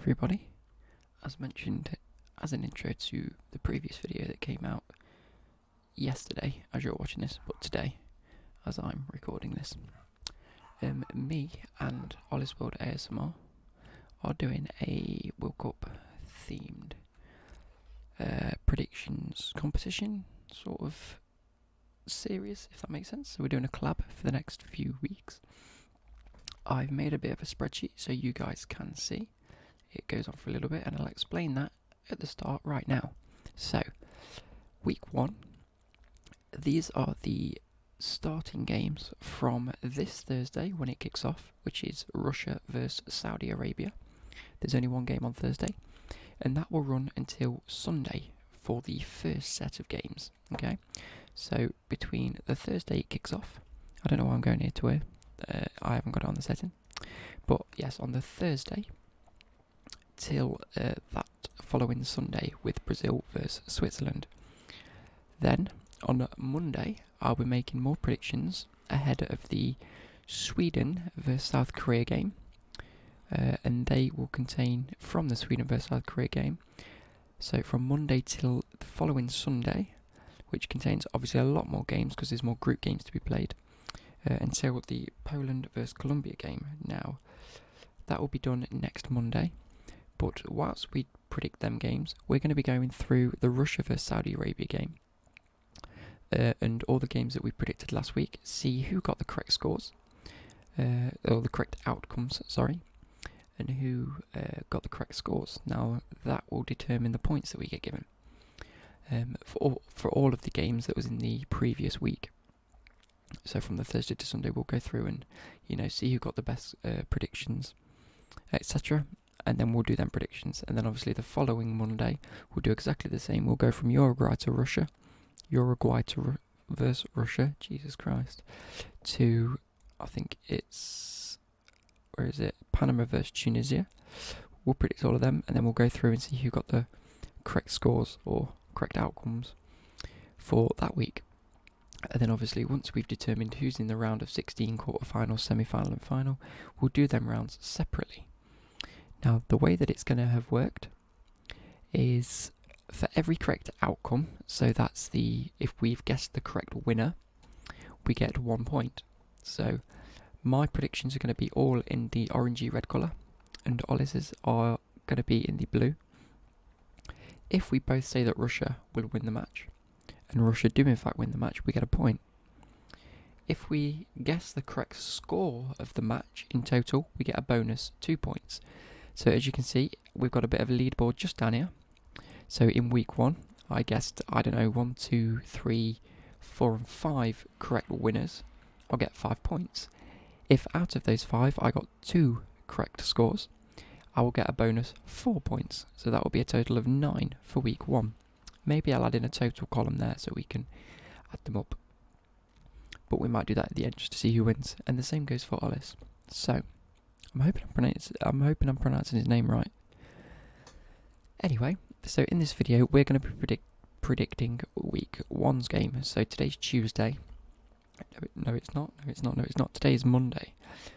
everybody. As mentioned as an intro to the previous video that came out yesterday as you're watching this, but today as I'm recording this, me and Olis World ASMR are doing a World Cup themed predictions competition sort of series, if that makes sense. So we're doing a collab for the next few weeks. I've made a bit of a spreadsheet so you guys can see. It goes on for a little bit and I'll explain that at the start right now. So, week 1, these are the starting games from this Thursday when it kicks off, which is Russia versus Saudi Arabia. There's only one game on Thursday, and that will run until Sunday for the first set of games. Okay, so between the Thursday it kicks off, I don't know why I'm going here to here. I haven't got it on the setting, but yes, on the Thursday till that following Sunday with Brazil versus Switzerland. Then on Monday I'll be making more predictions ahead of the Sweden versus South Korea game, and they will contain from the Sweden versus South Korea game. So from Monday till the following Sunday, which contains obviously a lot more games because there's more group games to be played, until the Poland versus Colombia game. Now, that will be done next Monday, but whilst we predict them games, we're going to be going through the Russia versus Saudi Arabia game, and all the games that we predicted last week, see who got the correct scores, or the correct outcomes, sorry, and who got the correct scores. Now, that will determine the points that we get given for all of the games that was in the previous week. So from the Thursday to Sunday, we'll go through and, see who got the best predictions, etc. And then we'll do them predictions. And then obviously the following Monday, we'll do exactly the same. We'll go from Uruguay to Russia, versus Russia, Jesus Christ, to, I think it's, where is it, Panama versus Tunisia. We'll predict all of them, and then we'll go through and see who got the correct scores or correct outcomes for that week. And then obviously once we've determined who's in the round of 16, quarter-final, semi-final and final, we'll do them rounds separately. Now, the way that it's going to have worked is for every correct outcome, so that's if we've guessed the correct winner, we get 1 point. So my predictions are going to be all in the orangey red colour, and Olis's are going to be in the blue. If we both say that Russia will win the match, and Russia do in fact win the match, we get a point. If we guess the correct score of the match in total, we get a bonus 2 points. So as you can see, we've got a bit of a leaderboard just down here. So in week 1, I guessed, 1, 2, 3, 4 and 5 correct winners. I'll get 5 points. If out of those 5 I got 2 correct scores, I will get a bonus 4 points. So that will be a total of 9 for week 1. Maybe I'll add in a total column there so we can add them up. But we might do that at the end just to see who wins. And the same goes for Olis. So, I'm hoping I'm pronouncing his name right. Anyway, so in this video we're going to be predicting week 1's game. So today's Tuesday. No, it's not. Today is Monday.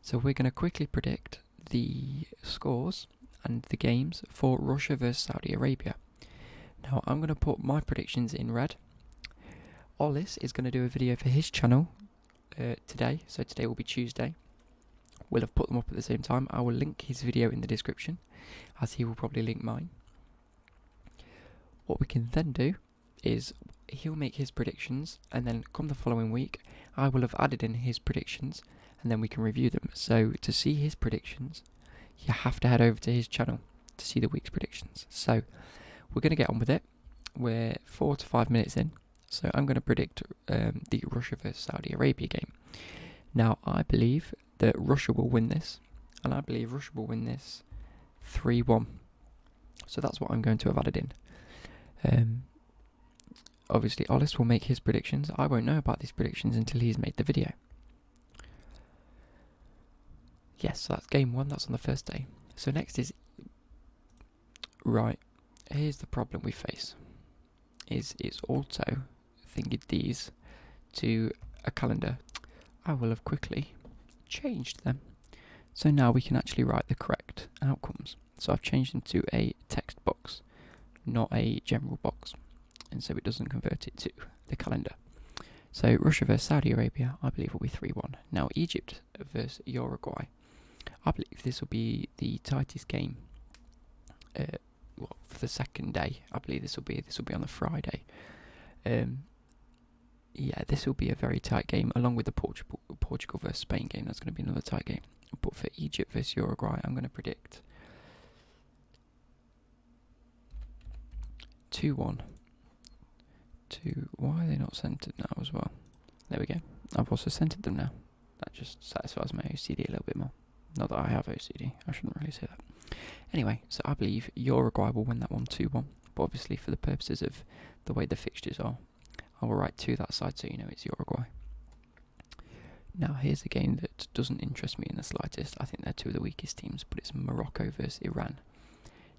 So we're going to quickly predict the scores and the games for Russia versus Saudi Arabia. Now, I'm going to put my predictions in red. Olis is going to do a video for his channel today, so today will be Tuesday. We'll have put them up at the same time. I will link his video in the description, as he will probably link mine. What we can then do is he'll make his predictions, and then come the following week, I will have added in his predictions, and then we can review them. So to see his predictions, you have to head over to his channel to see the week's predictions. So we're going to get on with it. We're 4 to 5 minutes in, so I'm going to predict the Russia versus Saudi Arabia game. Now, I believe that Russia will win this, and I believe Russia will win this 3-1. So that's what I'm going to have added in. Obviously, Olis will make his predictions. I won't know about these predictions until he's made the video. Yes, so that's game 1. That's on the first day. So next is... Right. Here's the problem we face, is it's auto thinking these to a calendar. I will have quickly changed them. So now we can actually write the correct predict outcomes. So I've changed them to a text box, not a general box, and so it doesn't convert it to the calendar. So Russia versus Saudi Arabia, I believe, will be 3-1. Now Egypt versus Uruguay, I believe this will be the tightest game. For the second day, I believe this will be on the Friday. Yeah, this will be a very tight game, along with the Portugal versus Spain game. That's going to be another tight game. But for Egypt versus Uruguay, I'm going to predict 2-1. Why are they not centered now as well? There we go. I've also centered them now. That just satisfies my OCD a little bit more. Not that I have OCD. I shouldn't really say that. Anyway, so I believe Uruguay will win that one 2-1. But obviously, for the purposes of the way the fixtures are, I will write to that side so you know it's Uruguay. Now, here's a game that doesn't interest me in the slightest. I think they're two of the weakest teams, but it's Morocco versus Iran.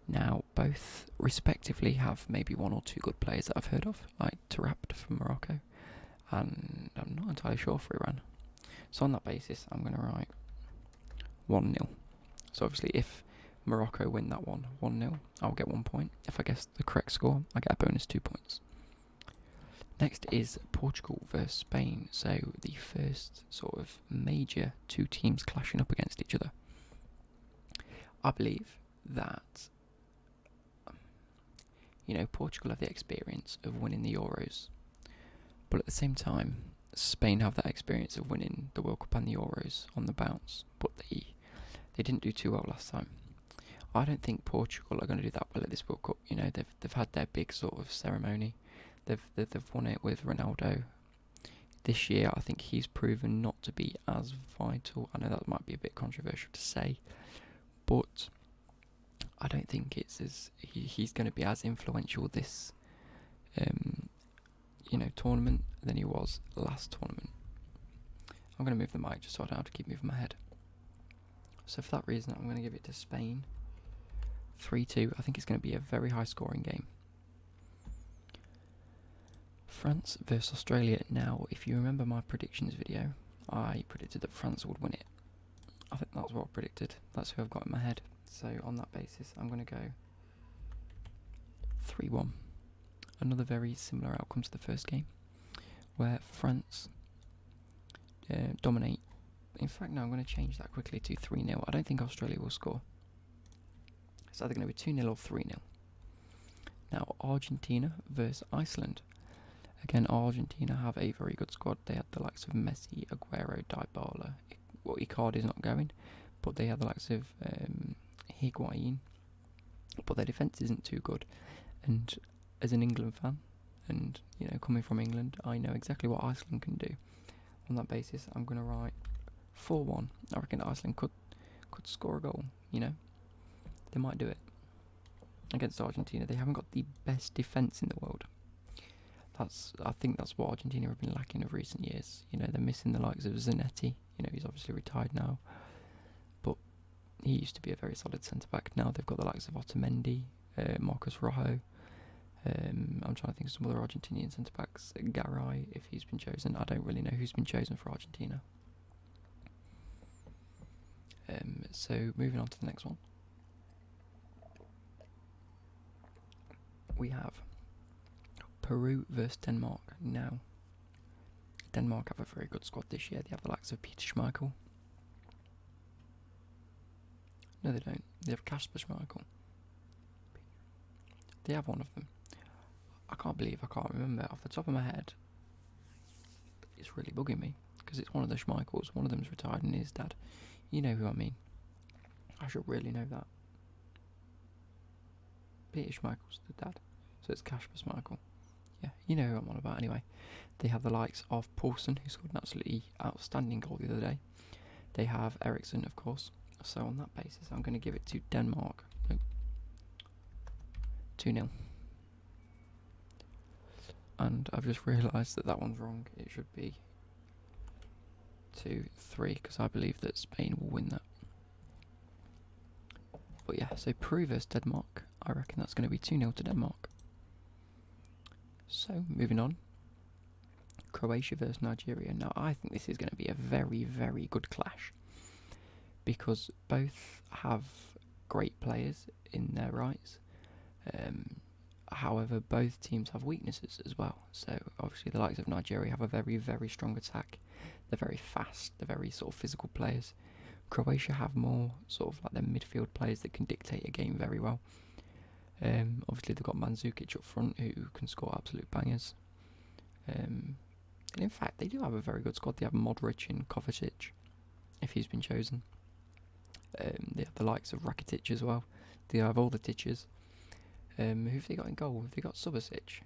Now, both respectively have maybe one or two good players that I've heard of, like Tarabt from Morocco, and I'm not entirely sure for Iran. So on that basis, I'm going to write 1-0. So obviously, if Morocco win that one 1-0, I'll get 1 point. If I guess the correct score, I get a bonus 2 points. Next is Portugal versus Spain, so the first sort of major two teams clashing up against each other. I believe that, Portugal have the experience of winning the Euros, but at the same time, Spain have that experience of winning the World Cup and the Euros on the bounce, but they didn't do too well last time. I don't think Portugal are going to do that well at this World Cup. They've had their big sort of ceremony. They've won it with Ronaldo. This year, I think he's proven not to be as vital. I know that might be a bit controversial to say, but I don't think he's going to be as influential this tournament than he was last tournament. I'm going to move the mic just so I don't have to keep moving my head. So for that reason, I'm going to give it to Spain 3-2. I think it's going to be a very high scoring game. France versus Australia. Now, if you remember my predictions video, I predicted that France would win it. I think that's what I predicted. That's who I've got in my head. So on that basis, I'm going to go 3-1. Another very similar outcome to the first game, where France dominate. In fact, no, I'm going to change that quickly to 3-0. I don't think Australia will score. It's either going to be 2-0 or 3-0. Now, Argentina versus Iceland. Again, Argentina have a very good squad. They had the likes of Messi, Aguero, Dybala. Icardi is not going, but they have the likes of Higuain. But their defence isn't too good. And as an England fan, and coming from England, I know exactly what Iceland can do. On that basis, I'm going to write 4-1. I reckon Iceland could score a goal. They might do it against Argentina. They haven't got the best defence in the world. I think that's what Argentina have been lacking of recent years. They're missing the likes of Zanetti. He's obviously retired now, but he used to be a very solid centre back. Now they've got the likes of Otamendi, Marcos Rojo. I'm trying to think of some other Argentinian centre backs. Garay, if he's been chosen. I don't really know who's been chosen for Argentina. So moving on to the next one, we have Peru versus Denmark. Now, Denmark have a very good squad this year. They have the likes of Peter Schmeichel. No, they don't. They have Kasper Schmeichel. They have one of them. I can't remember off the top of my head. It's really bugging me because it's one of the Schmeichels. One of them's retired and his dad. You know who I mean. I should really know that. Peter Schmeichel's the dad. So it's Kasper Schmeichel. Yeah, you know who I'm on about anyway. They have the likes of Poulsen, who scored an absolutely outstanding goal the other day. They have Eriksson, of course. So on that basis, I'm going to give it to Denmark. 2-0. And I've just realised that one's wrong. It should be 2-3, because I believe that Spain will win that. But yeah, so Peru versus Denmark. I reckon that's going to be 2-0 to Denmark. So, moving on. Croatia versus Nigeria. Now, I think this is going to be a very, very good clash, because both have great players in their rights. However, both teams have weaknesses as well. So obviously the likes of Nigeria have a very, very strong attack. They're very fast, they're very sort of physical players. Croatia have more sort of like their midfield players that can dictate a game very well. Obviously they've got Mandzukic up front who can score absolute bangers. And in fact they do have a very good squad. They have Modric and Kovacic, if he's been chosen. They have the likes of Rakitic as well. They have all the Titches. Who have they got in goal? Have they got Subasic?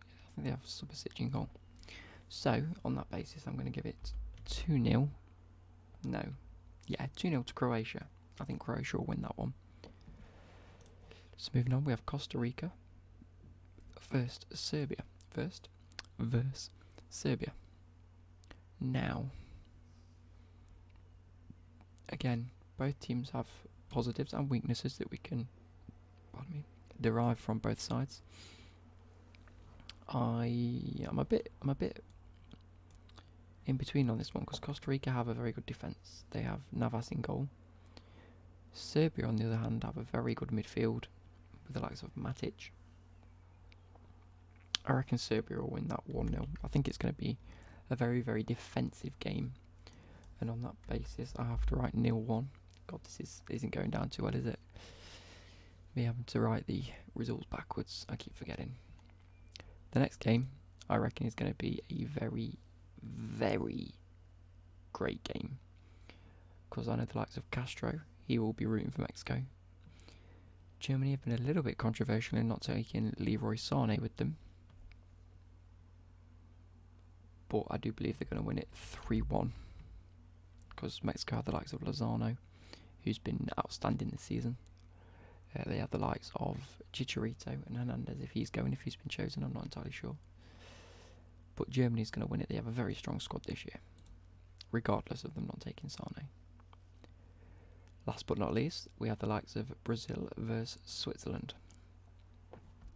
Yeah, I think they have Subasic in goal. So, on that basis, I'm going to give it 2-0. No. Yeah, 2-0 to Croatia. I think Croatia will win that one. So, moving on, we have Costa Rica. First, Serbia. Versus Serbia. Now, again, both teams have positives and weaknesses that we can derive from both sides. I'm a bit in between on this one because Costa Rica have a very good defence. They have Navas in goal. Serbia, on the other hand, have a very good midfield with the likes of Matic. I reckon Serbia will win that 1-0. I think it's going to be a very, very defensive game. And on that basis, I have to write 0-1. God, this isn't going down too well, is it? Me having to write the results backwards, I keep forgetting. The next game, I reckon, is going to be a very, very great game. Because I know the likes of Castro, he will be rooting for Mexico. Germany have been a little bit controversial in not taking Leroy Sané with them. But I do believe they're going to win it 3-1. Because Mexico have the likes of Lozano, who's been outstanding this season. They have the likes of Chicharito and Hernandez if he's been chosen, I'm not entirely sure. But Germany's going to win it. They have a very strong squad this year, regardless of them not taking Sane. Last but not least, we have the likes of Brazil versus Switzerland.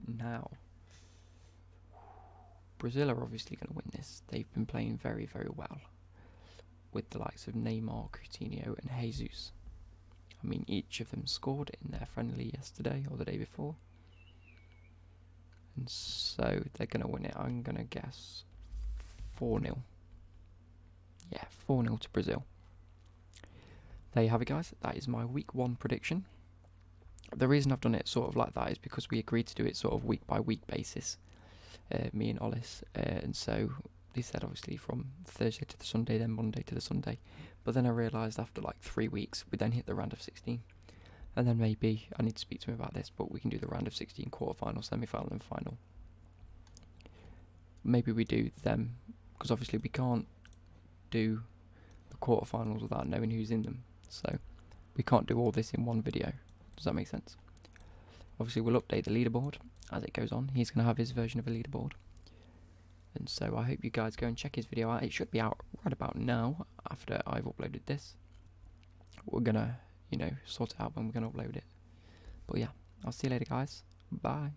Now, Brazil are obviously going to win this. They've been playing very, very well with the likes of Neymar, Coutinho and Jesus. I mean, each of them scored in their friendly yesterday or the day before. And so they're going to win it. I'm going to guess 4-0. Yeah, 4-0 to Brazil. There you have it, guys. That is my week 1 prediction. The reason I've done it sort of like that is because we agreed to do it sort of week by week basis. Me and Olis. And so they said obviously from Thursday to the Sunday, then Monday to the Sunday. But then I realised after like 3 weeks, we then hit the round of 16. And then maybe, I need to speak to him about this, but we can do the round of 16 quarter-final, semi-final and final. Maybe we do them, because obviously we can't do the quarter-finals without knowing who's in them. So we can't do all this in one video. Does that make sense? Obviously we'll update the leaderboard as it goes on. He's going to have his version of a leaderboard. And so I hope you guys go and check his video out. It should be out right about now after I've uploaded this. We're going to, sort it out when we're going to upload it. But yeah, I'll see you later, guys. Bye.